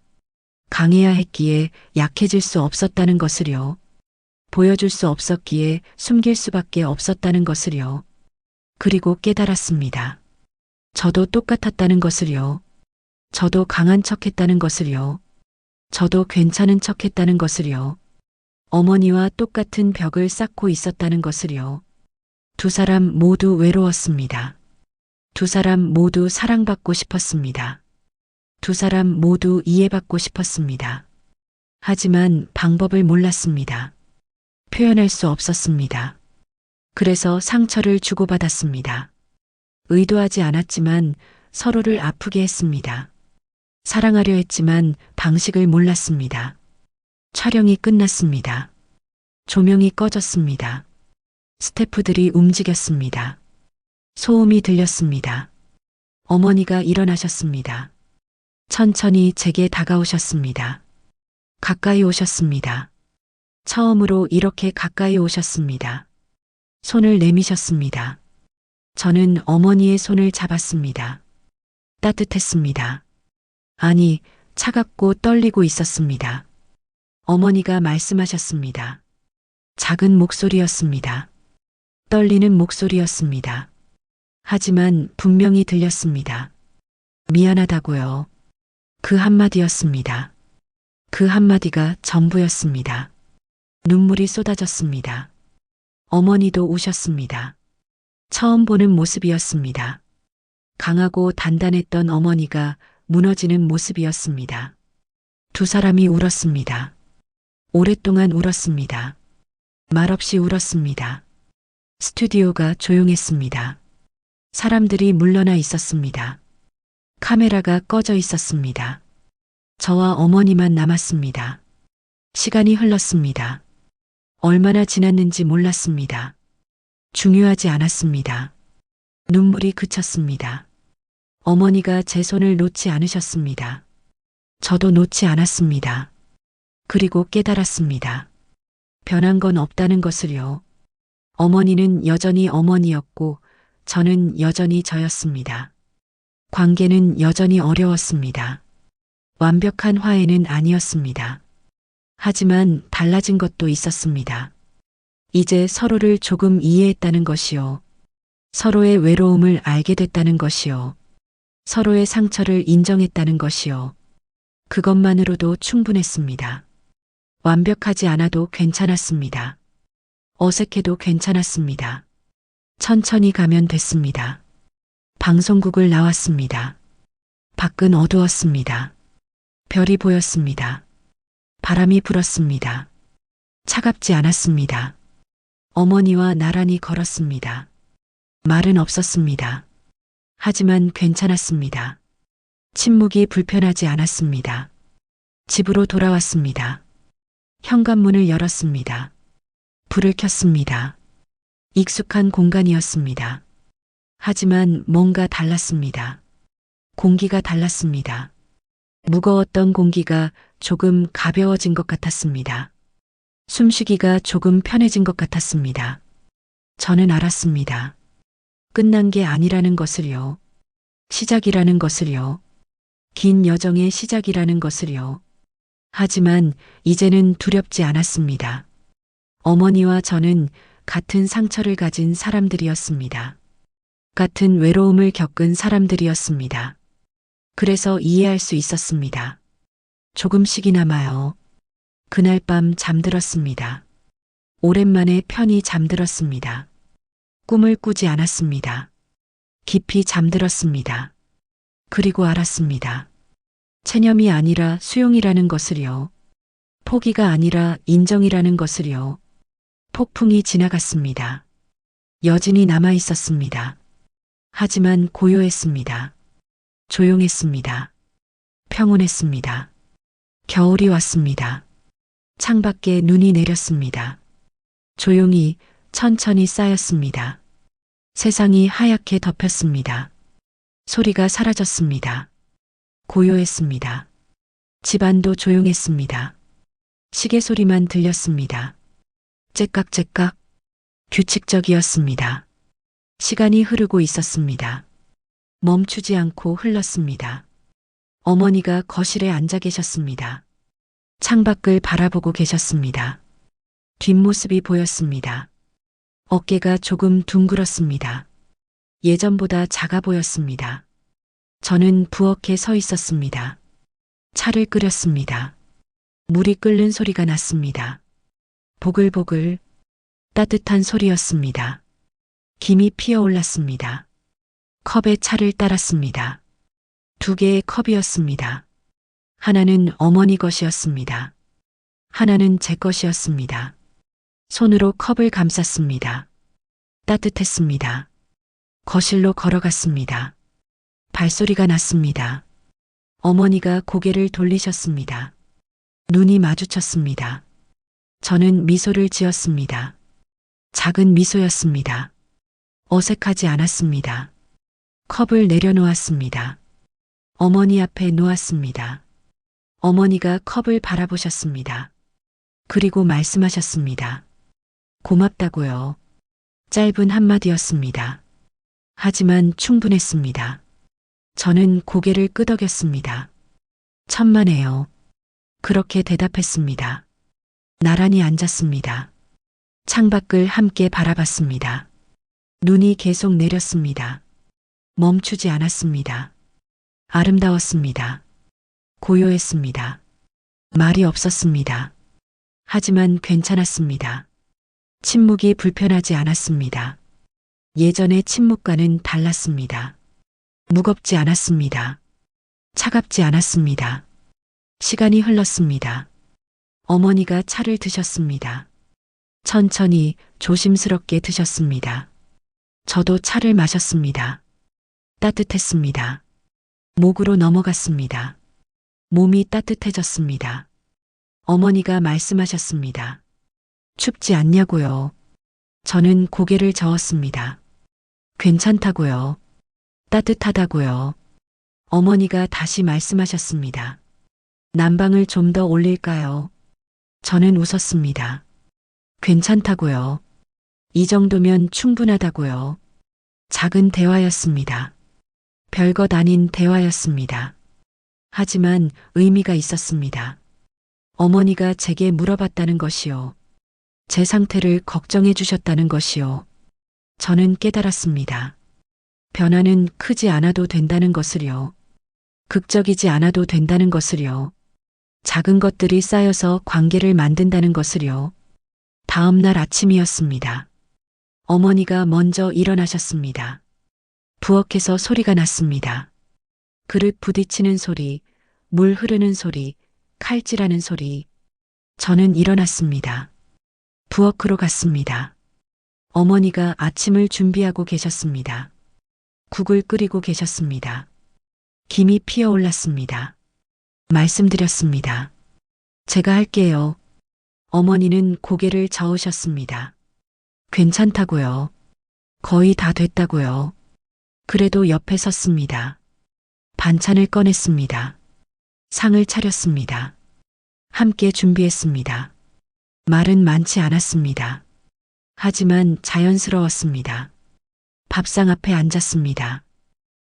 강해야 했기에 약해질 수 없었다는 것을요. 보여줄 수 없었기에 숨길 수밖에 없었다는 것을요. 그리고 깨달았습니다. 저도 똑같았다는 것을요. 저도 강한 척했다는 것을요. 저도 괜찮은 척했다는 것을요. 어머니와 똑같은 벽을 쌓고 있었다는 것을요. 두 사람 모두 외로웠습니다. 두 사람 모두 사랑받고 싶었습니다. 두 사람 모두 이해받고 싶었습니다. 하지만 방법을 몰랐습니다. 표현할 수 없었습니다. 그래서 상처를 주고받았습니다. 의도하지 않았지만 서로를 아프게 했습니다. 사랑하려 했지만 방식을 몰랐습니다. 촬영이 끝났습니다. 조명이 꺼졌습니다. 스태프들이 움직였습니다. 소음이 들렸습니다. 어머니가 일어나셨습니다. 천천히 제게 다가오셨습니다. 가까이 오셨습니다. 처음으로 이렇게 가까이 오셨습니다. 손을 내미셨습니다. 저는 어머니의 손을 잡았습니다. 따뜻했습니다. 아니, 차갑고 떨리고 있었습니다. 어머니가 말씀하셨습니다. 작은 목소리였습니다. 떨리는 목소리였습니다. 하지만 분명히 들렸습니다. 미안하다고요. 그 한마디였습니다. 그 한마디가 전부였습니다. 눈물이 쏟아졌습니다. 어머니도 우셨습니다. 처음 보는 모습이었습니다. 강하고 단단했던 어머니가 무너지는 모습이었습니다. 두 사람이 울었습니다. 오랫동안 울었습니다. 말없이 울었습니다. 스튜디오가 조용했습니다. 사람들이 물러나 있었습니다. 카메라가 꺼져 있었습니다. 저와 어머니만 남았습니다. 시간이 흘렀습니다. 얼마나 지났는지 몰랐습니다. 중요하지 않았습니다. 눈물이 그쳤습니다. 어머니가 제 손을 놓지 않으셨습니다. 저도 놓지 않았습니다. 그리고 깨달았습니다. 변한 건 없다는 것을요. 어머니는 여전히 어머니였고 저는 여전히 저였습니다. 관계는 여전히 어려웠습니다. 완벽한 화해는 아니었습니다. 하지만 달라진 것도 있었습니다. 이제 서로를 조금 이해했다는 것이요. 서로의 외로움을 알게 됐다는 것이요. 서로의 상처를 인정했다는 것이요. 그것만으로도 충분했습니다. 완벽하지 않아도 괜찮았습니다. 어색해도 괜찮았습니다. 천천히 가면 됐습니다. 방송국을 나왔습니다. 밖은 어두웠습니다. 별이 보였습니다. 바람이 불었습니다. 차갑지 않았습니다. 어머니와 나란히 걸었습니다. 말은 없었습니다. 하지만 괜찮았습니다. 침묵이 불편하지 않았습니다. 집으로 돌아왔습니다. 현관문을 열었습니다. 불을 켰습니다. 익숙한 공간이었습니다. 하지만 뭔가 달랐습니다. 공기가 달랐습니다. 무거웠던 공기가 조금 가벼워진 것 같았습니다. 숨쉬기가 조금 편해진 것 같았습니다. 저는 알았습니다. 끝난 게 아니라는 것을요. 시작이라는 것을요. 긴 여정의 시작이라는 것을요. 하지만 이제는 두렵지 않았습니다. 어머니와 저는 같은 상처를 가진 사람들이었습니다. 같은 외로움을 겪은 사람들이었습니다. 그래서 이해할 수 있었습니다. 조금씩이나마요. 그날 밤 잠들었습니다. 오랜만에 편히 잠들었습니다. 꿈을 꾸지 않았습니다. 깊이 잠들었습니다. 그리고 알았습니다. 체념이 아니라 수용이라는 것을요. 포기가 아니라 인정이라는 것을요. 폭풍이 지나갔습니다. 여진이 남아 있었습니다. 하지만 고요했습니다. 조용했습니다. 평온했습니다. 겨울이 왔습니다. 창밖에 눈이 내렸습니다. 조용히 천천히 쌓였습니다. 세상이 하얗게 덮였습니다. 소리가 사라졌습니다. 고요했습니다. 집안도 조용했습니다. 시계 소리만 들렸습니다. 째깍째깍. 규칙적이었습니다. 시간이 흐르고 있었습니다. 멈추지 않고 흘렀습니다. 어머니가 거실에 앉아 계셨습니다. 창밖을 바라보고 계셨습니다. 뒷모습이 보였습니다. 어깨가 조금 둥글었습니다. 예전보다 작아 보였습니다. 저는 부엌에 서 있었습니다. 차를 끓였습니다. 물이 끓는 소리가 났습니다. 보글보글 따뜻한 소리였습니다. 김이 피어올랐습니다. 컵에 차를 따랐습니다. 2개의 컵이었습니다. 하나는 어머니 것이었습니다. 하나는 제 것이었습니다. 손으로 컵을 감쌌습니다. 따뜻했습니다. 거실로 걸어갔습니다. 발소리가 났습니다. 어머니가 고개를 돌리셨습니다. 눈이 마주쳤습니다. 저는 미소를 지었습니다. 작은 미소였습니다. 어색하지 않았습니다. 컵을 내려놓았습니다. 어머니 앞에 놓았습니다. 어머니가 컵을 바라보셨습니다. 그리고 말씀하셨습니다. 고맙다고요. 짧은 한마디였습니다. 하지만 충분했습니다. 저는 고개를 끄덕였습니다. 천만에요. 그렇게 대답했습니다. 나란히 앉았습니다. 창밖을 함께 바라봤습니다. 눈이 계속 내렸습니다. 멈추지 않았습니다. 아름다웠습니다. 고요했습니다. 말이 없었습니다. 하지만 괜찮았습니다. 침묵이 불편하지 않았습니다. 예전의 침묵과는 달랐습니다. 무겁지 않았습니다. 차갑지 않았습니다. 시간이 흘렀습니다. 어머니가 차를 드셨습니다. 천천히 조심스럽게 드셨습니다. 저도 차를 마셨습니다. 따뜻했습니다. 목으로 넘어갔습니다. 몸이 따뜻해졌습니다. 어머니가 말씀하셨습니다. 춥지 않냐고요. 저는 고개를 저었습니다. 괜찮다고요. 따뜻하다고요. 어머니가 다시 말씀하셨습니다. 난방을 좀 더 올릴까요? 저는 웃었습니다. 괜찮다고요. 이 정도면 충분하다고요. 작은 대화였습니다. 별것 아닌 대화였습니다. 하지만 의미가 있었습니다. 어머니가 제게 물어봤다는 것이요. 제 상태를 걱정해 주셨다는 것이요. 저는 깨달았습니다. 변화는 크지 않아도 된다는 것을요. 극적이지 않아도 된다는 것을요. 작은 것들이 쌓여서 관계를 만든다는 것을요. 다음 날 아침이었습니다. 어머니가 먼저 일어나셨습니다. 부엌에서 소리가 났습니다. 그릇 부딪히는 소리, 물 흐르는 소리, 칼질하는 소리. 저는 일어났습니다. 부엌으로 갔습니다. 어머니가 아침을 준비하고 계셨습니다. 국을 끓이고 계셨습니다. 김이 피어올랐습니다. 말씀드렸습니다. 제가 할게요. 어머니는 고개를 저으셨습니다. 괜찮다고요. 거의 다 됐다고요. 그래도 옆에 섰습니다. 반찬을 꺼냈습니다. 상을 차렸습니다. 함께 준비했습니다. 말은 많지 않았습니다. 하지만 자연스러웠습니다. 밥상 앞에 앉았습니다.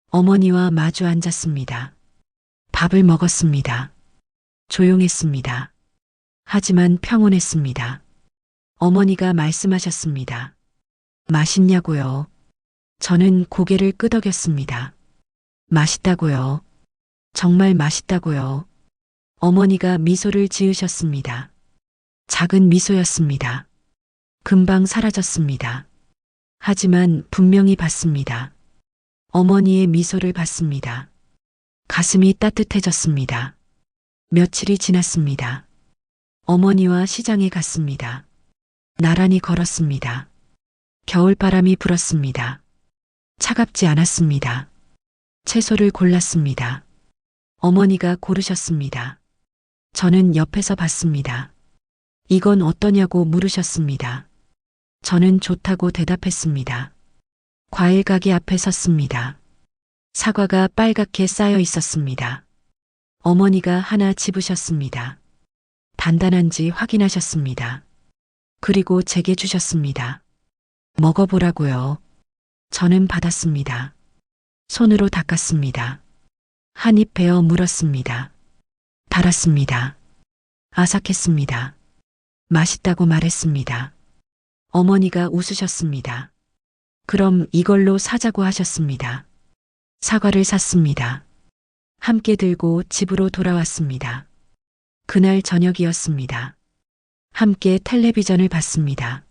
어머니와 마주 앉았습니다. 밥을 먹었습니다. 조용했습니다. 하지만 평온했습니다. 어머니가 말씀하셨습니다. 맛있냐고요? 저는 고개를 끄덕였습니다. 맛있다고요. 정말 맛있다고요. 어머니가 미소를 지으셨습니다. 작은 미소였습니다. 금방 사라졌습니다. 하지만 분명히 봤습니다. 어머니의 미소를 봤습니다. 가슴이 따뜻해졌습니다. 며칠이 지났습니다. 어머니와 시장에 갔습니다. 나란히 걸었습니다. 겨울바람이 불었습니다. 차갑지 않았습니다. 채소를 골랐습니다. 어머니가 고르셨습니다. 저는 옆에서 봤습니다. 이건 어떠냐고 물으셨습니다. 저는 좋다고 대답했습니다. 과일 가게 앞에 섰습니다. 사과가 빨갛게 쌓여 있었습니다. 어머니가 하나 집으셨습니다. 단단한지 확인하셨습니다. 그리고 제게 주셨습니다. 먹어보라고요. 저는 받았습니다. 손으로 닦았습니다. 한 입 베어 물었습니다. 달았습니다. 아삭했습니다. 맛있다고 말했습니다. 어머니가 웃으셨습니다. 그럼 이걸로 사자고 하셨습니다. 사과를 샀습니다. 함께 들고 집으로 돌아왔습니다. 그날 저녁이었습니다. 함께 텔레비전을 봤습니다.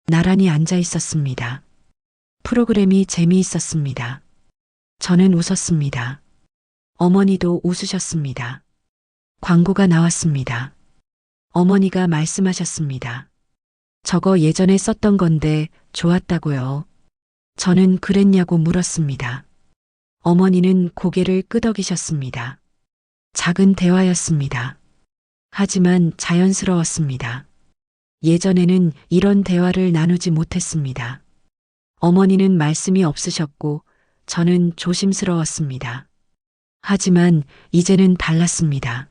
나란히 앉아 있었습니다. 프로그램이 재미있었습니다. 저는 웃었습니다. 어머니도 웃으셨습니다. 광고가 나왔습니다. 어머니가 말씀하셨습니다. 저거 예전에 썼던 건데 좋았다고요. 저는 그랬냐고 물었습니다. 어머니는 고개를 끄덕이셨습니다. 작은 대화였습니다. 하지만 자연스러웠습니다. 예전에는 이런 대화를 나누지 못했습니다. 어머니는 말씀이 없으셨고 저는 조심스러웠습니다. 하지만 이제는 달랐습니다.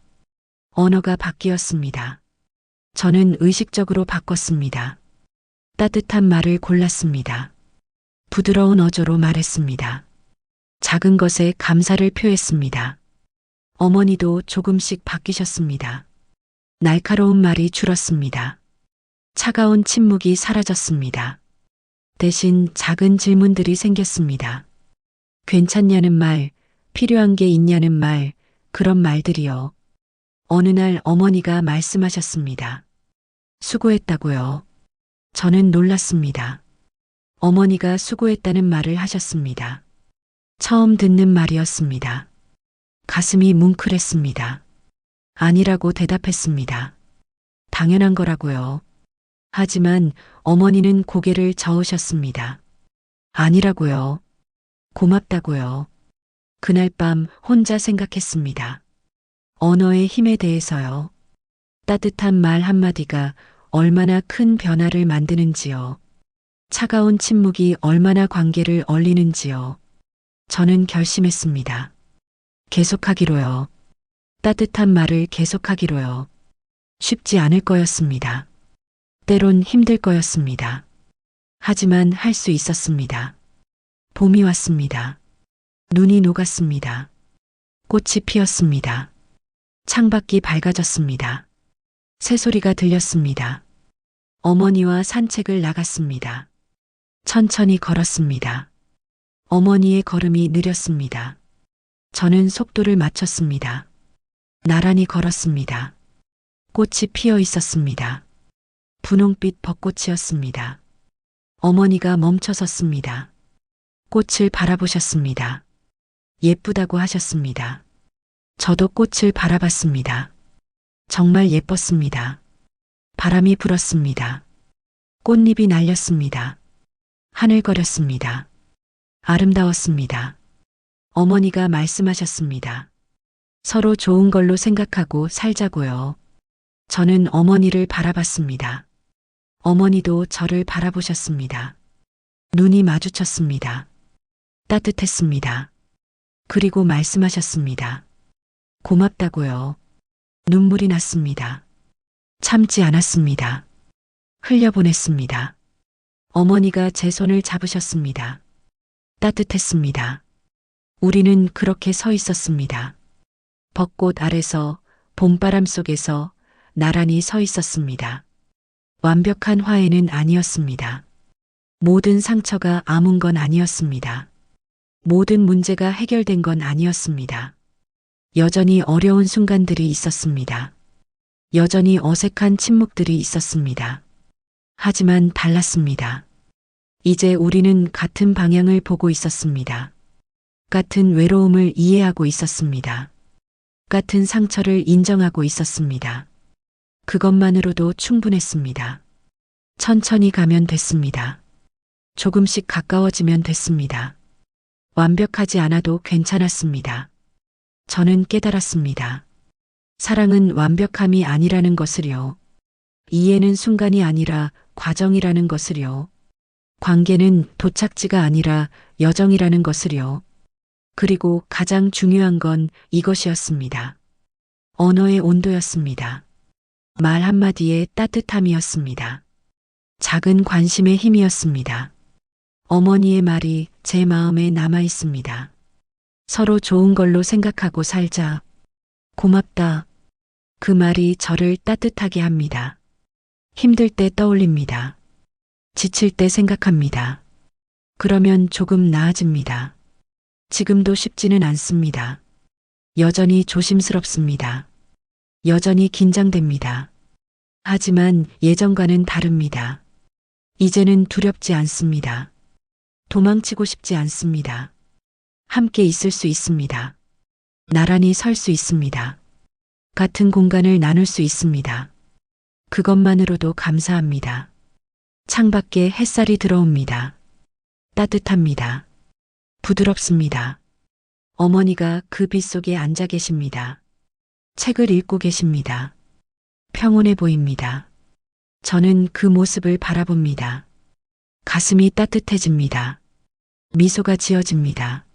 언어가 바뀌었습니다. 저는 의식적으로 바꿨습니다. 따뜻한 말을 골랐습니다. 부드러운 어조로 말했습니다. 작은 것에 감사를 표했습니다. 어머니도 조금씩 바뀌셨습니다. 날카로운 말이 줄었습니다. 차가운 침묵이 사라졌습니다. 대신 작은 질문들이 생겼습니다. 괜찮냐는 말, 필요한 게 있냐는 말, 그런 말들이요. 어느 날 어머니가 말씀하셨습니다. 수고했다고요. 저는 놀랐습니다. 어머니가 수고했다는 말을 하셨습니다. 처음 듣는 말이었습니다. 가슴이 뭉클했습니다. 아니라고 대답했습니다. 당연한 거라고요. 하지만 어머니는 고개를 저으셨습니다. 아니라고요. 고맙다고요. 그날 밤 혼자 생각했습니다. 언어의 힘에 대해서요. 따뜻한 말 한마디가 얼마나 큰 변화를 만드는지요. 차가운 침묵이 얼마나 관계를 얼리는지요. 저는 결심했습니다. 계속하기로요. 따뜻한 말을 계속하기로요. 쉽지 않을 거였습니다. 때론 힘들 거였습니다. 하지만 할 수 있었습니다. 봄이 왔습니다. 눈이 녹았습니다. 꽃이 피었습니다. 창밖이 밝아졌습니다. 새소리가 들렸습니다. 어머니와 산책을 나갔습니다. 천천히 걸었습니다. 어머니의 걸음이 느렸습니다. 저는 속도를 맞췄습니다. 나란히 걸었습니다. 꽃이 피어 있었습니다. 분홍빛 벚꽃이었습니다. 어머니가 멈춰섰습니다. 꽃을 바라보셨습니다. 예쁘다고 하셨습니다. 저도 꽃을 바라봤습니다. 정말 예뻤습니다. 바람이 불었습니다. 꽃잎이 날렸습니다. 하늘거렸습니다. 아름다웠습니다. 어머니가 말씀하셨습니다. 서로 좋은 걸로 생각하고 살자고요. 저는 어머니를 바라봤습니다. 어머니도 저를 바라보셨습니다. 눈이 마주쳤습니다. 따뜻했습니다. 그리고 말씀하셨습니다. 고맙다고요. 눈물이 났습니다. 참지 않았습니다. 흘려보냈습니다. 어머니가 제 손을 잡으셨습니다. 따뜻했습니다. 우리는 그렇게 서 있었습니다. 벚꽃 아래서, 봄바람 속에서 나란히 서 있었습니다. 완벽한 화해는 아니었습니다. 모든 상처가 아문 건 아니었습니다. 모든 문제가 해결된 건 아니었습니다. 여전히 어려운 순간들이 있었습니다. 여전히 어색한 침묵들이 있었습니다. 하지만 달랐습니다. 이제 우리는 같은 방향을 보고 있었습니다. 같은 외로움을 이해하고 있었습니다. 같은 상처를 인정하고 있었습니다. 그것만으로도 충분했습니다. 천천히 가면 됐습니다. 조금씩 가까워지면 됐습니다. 완벽하지 않아도 괜찮았습니다. 저는 깨달았습니다. 사랑은 완벽함이 아니라는 것을요. 이해는 순간이 아니라 과정이라는 것을요. 관계는 도착지가 아니라 여정이라는 것을요. 그리고 가장 중요한 건 이것이었습니다. 언어의 온도였습니다. 말 한마디의 따뜻함이었습니다. 작은 관심의 힘이었습니다. 어머니의 말이 제 마음에 남아 있습니다. 서로 좋은 걸로 생각하고 살자. 고맙다. 그 말이 저를 따뜻하게 합니다. 힘들 때 떠올립니다. 지칠 때 생각합니다. 그러면 조금 나아집니다. 지금도 쉽지는 않습니다. 여전히 조심스럽습니다. 여전히 긴장됩니다. 하지만 예전과는 다릅니다. 이제는 두렵지 않습니다. 도망치고 싶지 않습니다. 함께 있을 수 있습니다. 나란히 설 수 있습니다. 같은 공간을 나눌 수 있습니다. 그것만으로도 감사합니다. 창밖에 햇살이 들어옵니다. 따뜻합니다. 부드럽습니다. 어머니가 그 빛 속에 앉아 계십니다. 책을 읽고 계십니다. 평온해 보입니다. 저는 그 모습을 바라봅니다. 가슴이 따뜻해집니다. 미소가 지어집니다.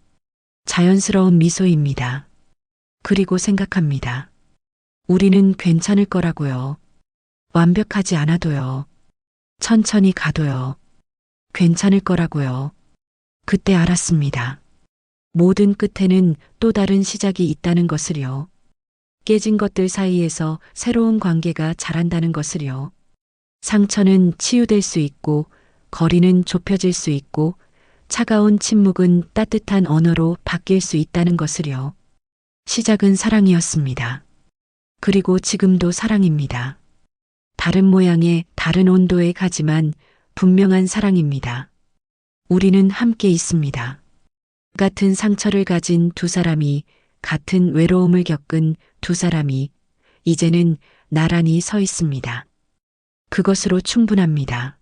자연스러운 미소입니다. 그리고 생각합니다. 우리는 괜찮을 거라고요. 완벽하지 않아도요. 천천히 가도요. 괜찮을 거라고요. 그때 알았습니다. 모든 끝에는 또 다른 시작이 있다는 것을요. 깨진 것들 사이에서 새로운 관계가 자란다는 것을요. 상처는 치유될 수 있고, 거리는 좁혀질 수 있고, 차가운 침묵은 따뜻한 언어로 바뀔 수 있다는 것을요. 시작은 사랑이었습니다. 그리고 지금도 사랑입니다. 다른 모양의 다른 온도에 가지만 분명한 사랑입니다. 우리는 함께 있습니다. 같은 상처를 가진 두 사람이, 같은 외로움을 겪은 두 사람이 이제는 나란히 서 있습니다. 그것으로 충분합니다.